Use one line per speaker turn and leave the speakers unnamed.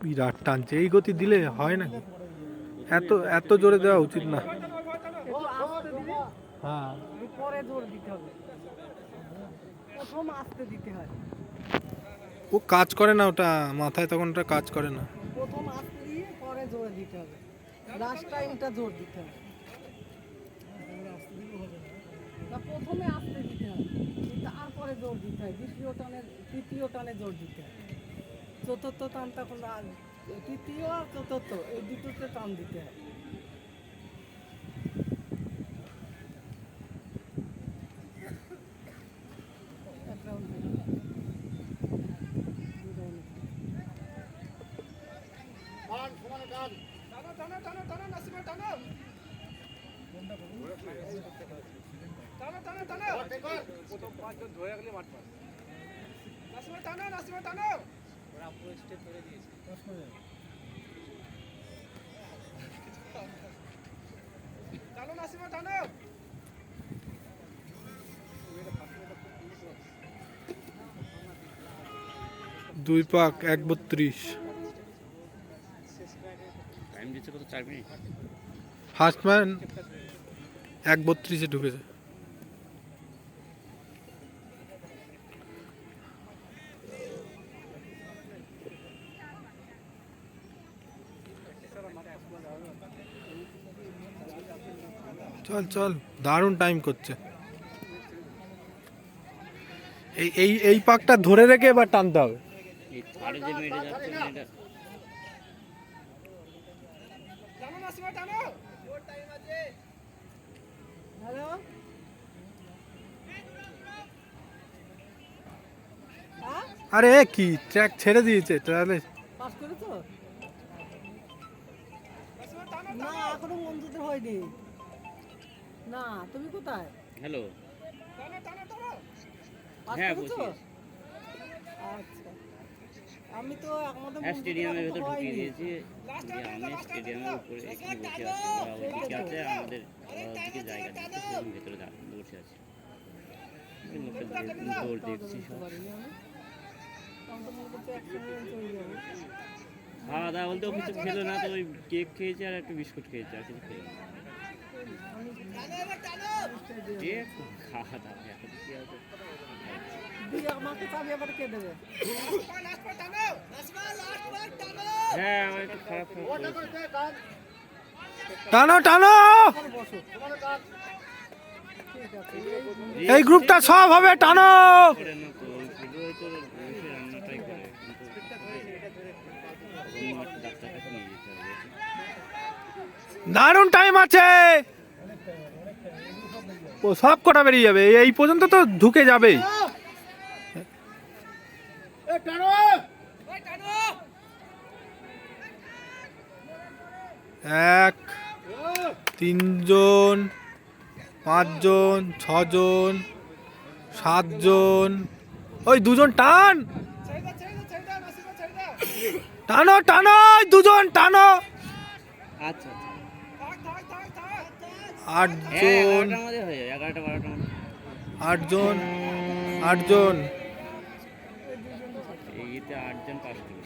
বিরাট টানছে, এই গতি দিলে হয় নাকি? এত এত জোরে দেওয়া উচিত না। হ্যাঁ,
পরে জোর দিতে হবে, প্রথম আস্তে দিতে হয়।
ও কাজ করে না, ওটা মাথায় তখন ওটা কাজ করে না।
প্রথম আস্তে দিয়ে পরে জোর দিতে হবে, লাস্ট টাইমটা জোর দিতে হবে। প্রথমে আস্তে দিতে হয়, তারপরে জোর দিতে হয়। দ্বিতীয় টানে, তৃতীয় টানে জোর দিতে হয়। চতুর্থ টান তখন তৃতীয় আর চতুর্থ এই দুটোতে টান দিতে হয়।
দুই পাক 1:32। ফার্স্ট ম্যান 1:32-এ ঢুকেছে। চল চল, দারুণ টাইম করছে। এই এই এই পাকটা ধরে রেখে এবার টানতে হবে। আরে কি ট্র্যাক ছেড়ে দিয়েছে তাহলে?
পাস করেছো না? এখনো বন্ধুদের হয়নি না। তুমি কোথায়?
হ্যালো,
পাস
হ্যাঁ
করেছো?
বসি।
আচ্ছা, আমি তো আমাদের
হ্যাঁ, স্টেডিয়ামের ভেতর ঢুকিয়ে দিয়েছি। আমি স্টেডিয়ামের উপরে এখানে বসে আছি, ওরা ওদিকে আছে, আমাদের ওদিকে জায়গা দিচ্ছে, সেরকম ভেতরে বসে আছে। লোকের দৌড় দেখছি সব। খাওয়া দাওয়া বলতে ও কিছু খেলো না, তো ওই কেক খেয়েছে আর একটু বিস্কুট খেয়েছে, আর কিছু খেলো না। খাওয়া দাওয়া এখন কি আছে?
আমাকে চাবি আবার কে দেবে?
হ্যাঁ, আমার একটু খারাপ
টানো টানো, এই গ্রুপটা সব হবে, টানো।
করে না তো, শুধু হয়তো রান্নাটাই করে, কিন্তু ডাক্তার কাছে নিয়ে যেতে হবে।
দারুণ টাইম আছে, ও সব কটা বেরিয়ে যাবে, এই পর্যন্ত তো ঢুকে যাবেই। এক, 3 জন, 5 জন, 6 জন, 7 জন, ওই 2 জন টান, টানো টানো, 2 জন টানো।
আচ্ছা,
8 জন,
11টা 12টা
8 জন, 8 জন,
এইতে 8 জন পাস করবে।